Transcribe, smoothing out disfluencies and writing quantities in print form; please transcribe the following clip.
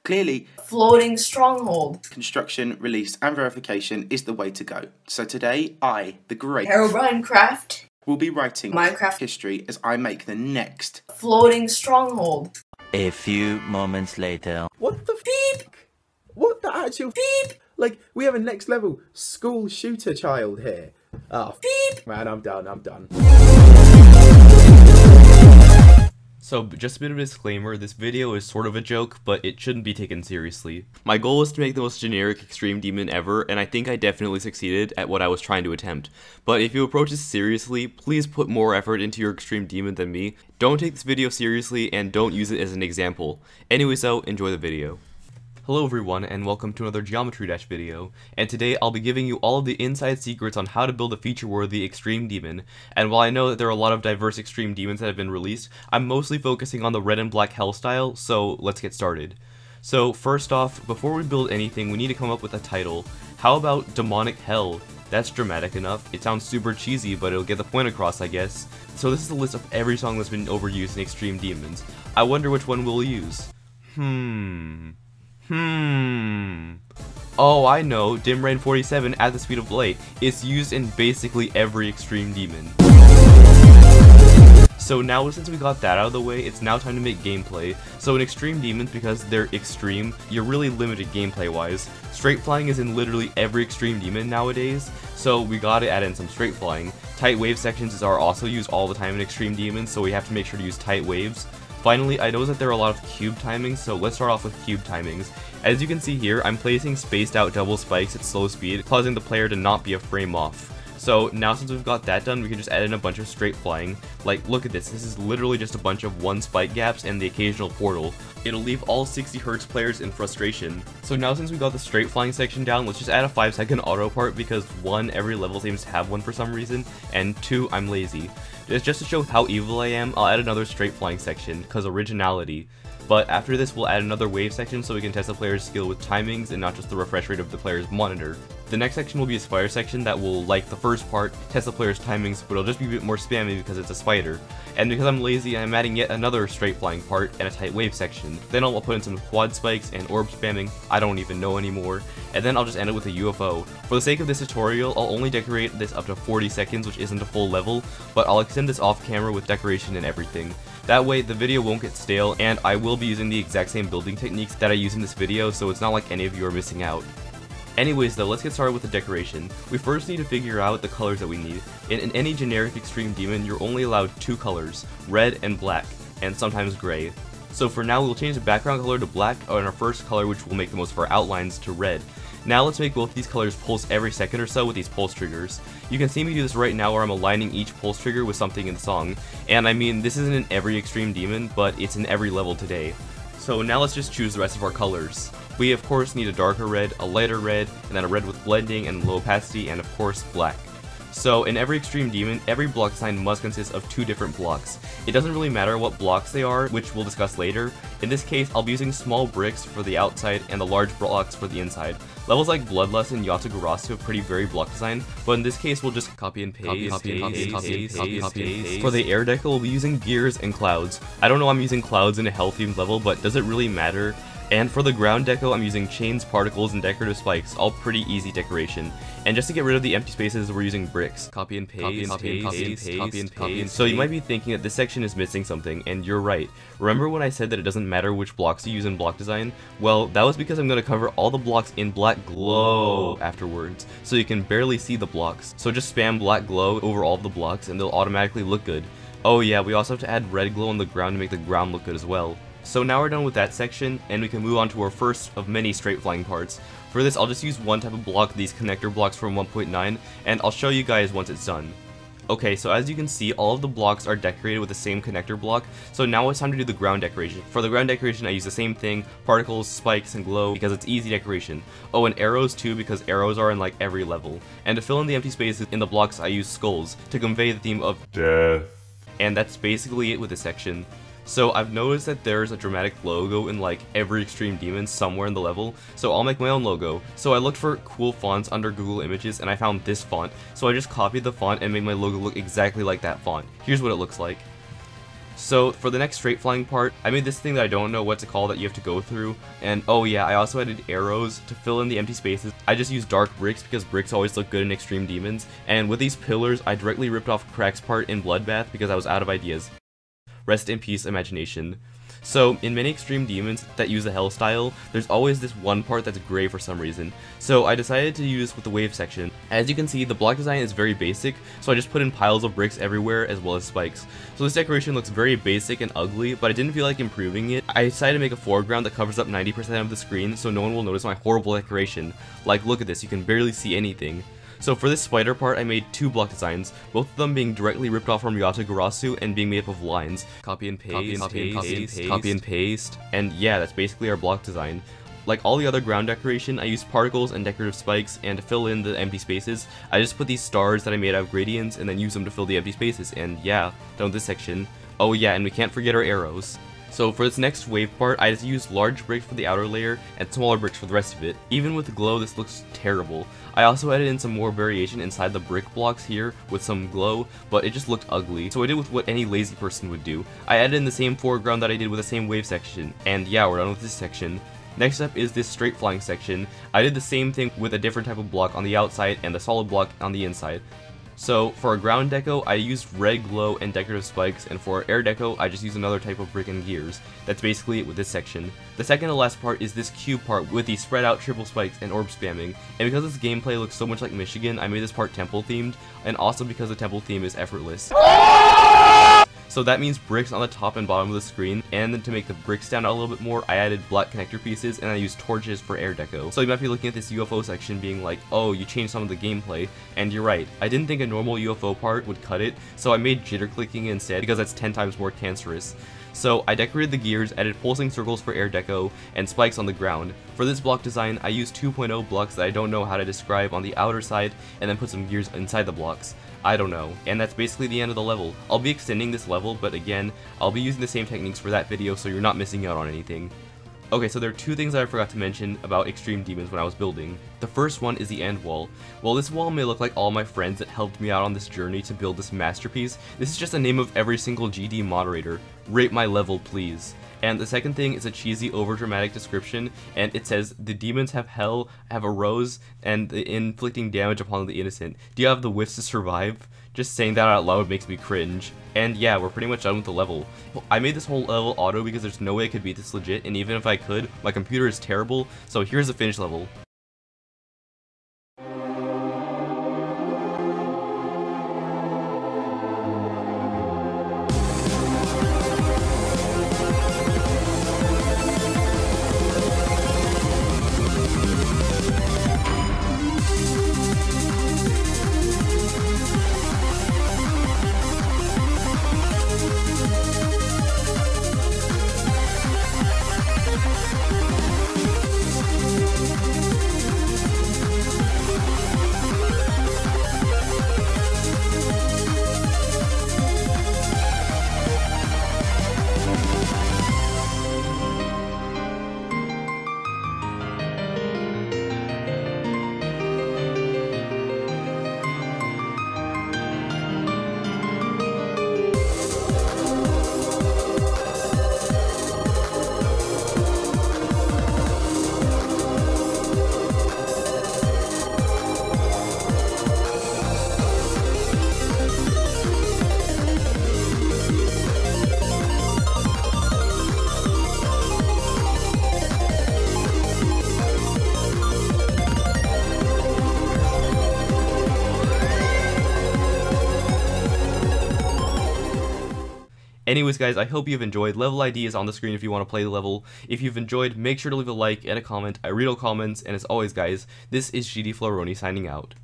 Clearly, floating stronghold, construction, release and verification is the way to go. So today, I, the great Minecraft, will be writing Minecraft history as I make the next floating stronghold. A few moments later. What the beep? What the actual beep? Like, we have a next level school shooter child here. Oh, beep! Man, I'm done. So, just a bit of a disclaimer, this video is sort of a joke, but it shouldn't be taken seriously. My goal was to make the most generic extreme demon ever, and I think I definitely succeeded at what I was trying to attempt. But if you approach this seriously, please put more effort into your extreme demon than me. Don't take this video seriously, and don't use it as an example. Anyway, so, enjoy the video. Hello everyone, and welcome to another Geometry Dash video, and today I'll be giving you all of the inside secrets on how to build a feature-worthy extreme demon. And while I know that there are a lot of diverse extreme demons that have been released, I'm mostly focusing on the red and black hell style, so let's get started. So first off, before we build anything, we need to come up with a title. How about Demonic Hell? That's dramatic enough. It sounds super cheesy, but it'll get the point across, I guess. So this is a list of every song that's been overused in extreme demons. I wonder which one we'll use. Oh, I know, Dim Rain 47 at the speed of light. It's used in basically every extreme demon. So now, since we got that out of the way, it's now time to make gameplay. So in extreme demons, because they're extreme, you're really limited gameplay-wise. Straight flying is in literally every extreme demon nowadays, so we gotta add in some straight flying. Tight wave sections are also used all the time in extreme demons, so we have to make sure to use tight waves. Finally, I noticed that there are a lot of cube timings, so let's start off with cube timings. As you can see here, I'm placing spaced out double spikes at slow speed, causing the player to not be a frame off. So now since we've got that done, we can just add in a bunch of straight flying. Like, look at this is literally just a bunch of one spike gaps and the occasional portal. It'll leave all 60Hz players in frustration. So now since we got the straight flying section down, let's just add a 5-second auto part because 1, every level seems to have one for some reason, and 2, I'm lazy. Just to show how evil I am, I'll add another straight flying section, cause originality. But after this, we'll add another wave section so we can test the player's skill with timings and not just the refresh rate of the player's monitor. The next section will be a spider section that will, like the first part, test the player's timings, but it'll just be a bit more spammy because it's a spider. And because I'm lazy, I'm adding yet another straight flying part and a tight wave section. Then I'll put in some quad spikes and orb spamming, I don't even know anymore. And then I'll just end it with a UFO. For the sake of this tutorial, I'll only decorate this up to 40 seconds, which isn't a full level, but I'll extend this off camera with decoration and everything. That way, the video won't get stale, and I will be using the exact same building techniques that I use in this video, so it's not like any of you are missing out. Anyways though, let's get started with the decoration. We first need to figure out the colors that we need. In any generic extreme demon, you're only allowed 2 colors, red and black, and sometimes gray. So for now, we'll change the background color to black, and our first color, which will make the most of our outlines, to red. Now let's make both these colors pulse every second or so with these pulse triggers. You can see me do this right now where I'm aligning each pulse trigger with something in the song. And I mean, this isn't in every extreme demon, but it's in every level today. So now let's just choose the rest of our colors. We of course need a darker red, a lighter red, and then a red with blending and low opacity, and of course black. So in every extreme demon, every block design must consist of 2 different blocks. It doesn't really matter what blocks they are, which we'll discuss later. In this case, I'll be using small bricks for the outside and the large blocks for the inside. Levels like Bloodlust and Yatagarasu have pretty varied block design, but in this case we'll just copy and paste. For the air deco, we'll be using gears and clouds. I don't know I'm using clouds in a hell themed level, but does it really matter? And for the ground deco, I'm using chains, particles, and decorative spikes, all pretty easy decoration. And just to get rid of the empty spaces, we're using bricks. Copy and paste. So you might be thinking that this section is missing something, and you're right. Remember when I said that it doesn't matter which blocks you use in block design? Well, that was because I'm going to cover all the blocks in black glow afterwards, so you can barely see the blocks. So just spam black glow over all of the blocks, and they'll automatically look good. Oh yeah, we also have to add red glow on the ground to make the ground look good as well. So now we're done with that section, and we can move on to our first of many straight flying parts. For this, I'll just use one type of block, these connector blocks from 1.9, and I'll show you guys once it's done. Okay, so as you can see, all of the blocks are decorated with the same connector block, so now it's time to do the ground decoration. For the ground decoration, I use the same thing, particles, spikes, and glow, because it's easy decoration. Oh, and arrows too, because arrows are in like every level. And to fill in the empty spaces in the blocks, I use skulls, to convey the theme of death. And that's basically it with this section. So I've noticed that there's a dramatic logo in like every extreme demon somewhere in the level, so I'll make my own logo. So I looked for cool fonts under Google Images and I found this font, so I just copied the font and made my logo look exactly like that font. Here's what it looks like. So for the next straight flying part, I made this thing that I don't know what to call that you have to go through, and oh yeah, I also added arrows to fill in the empty spaces. I just used dark bricks because bricks always look good in extreme demons, and with these pillars, I directly ripped off Crack's part in Bloodbath because I was out of ideas. Rest in peace, imagination. So, in many extreme demons that use the Hell style, there's always this one part that's gray for some reason. So I decided to use with the wave section. As you can see, the block design is very basic, so I just put in piles of bricks everywhere as well as spikes. So this decoration looks very basic and ugly, but I didn't feel like improving it. I decided to make a foreground that covers up 90% of the screen so no one will notice my horrible decoration. Like, look at this, you can barely see anything. So for this spider part, I made 2 block designs, both of them being directly ripped off from Yatagarasu and being made up of lines. Copy and paste, and yeah, that's basically our block design. Like all the other ground decoration, I used particles and decorative spikes, and to fill in the empty spaces, I just put these stars that I made out of gradients and then use them to fill the empty spaces, and yeah, done with this section. Oh yeah, and we can't forget our arrows. So for this next wave part, I just used large bricks for the outer layer and smaller bricks for the rest of it. Even with the glow, this looks terrible. I also added in some more variation inside the brick blocks here with some glow, but it just looked ugly. So I did with what any lazy person would do. I added in the same foreground that I did with the same wave section, and yeah, we're done with this section. Next up is this straight flying section. I did the same thing with a different type of block on the outside and the solid block on the inside. So for a ground deco, I used red glow and decorative spikes, and for air deco, I just used another type of brick and gears. That's basically it with this section. The second to last part is this cube part with the spread out triple spikes and orb spamming, and because this gameplay looks so much like Michigan, I made this part temple themed, and also because the temple theme is effortless. So that means bricks on the top and bottom of the screen, and then to make the bricks stand out a little bit more, I added black connector pieces and I used torches for air deco. So you might be looking at this UFO section being like, oh, you changed some of the gameplay, and you're right. I didn't think a normal UFO part would cut it, so I made jitter clicking instead because that's 10 times more cancerous. So I decorated the gears, added pulsing circles for air deco, and spikes on the ground. For this block design, I used 2.0 blocks that I don't know how to describe on the outer side, and then put some gears inside the blocks. I don't know. And that's basically the end of the level. I'll be extending this level, but again, I'll be using the same techniques for that video so you're not missing out on anything. Okay, so there are 2 things that I forgot to mention about Extreme Demons when I was building. The first one is the end wall. While this wall may look like all my friends that helped me out on this journey to build this masterpiece, this is just the name of every single GD moderator. Rate my level, please. And the second thing is a cheesy, overdramatic description, and it says, the demons have hell, have a rose, and inflicting damage upon the innocent. Do you have the wits to survive? Just saying that out loud makes me cringe. And yeah, we're pretty much done with the level. I made this whole level auto because there's no way I could beat this legit, and even if I could, my computer is terrible, so here's the finished level. Anyways guys, I hope you've enjoyed. Level ID is on the screen if you want to play the level. If you've enjoyed, make sure to leave a like and a comment. I read all comments, and as always guys, this is GD Flaaroni signing out.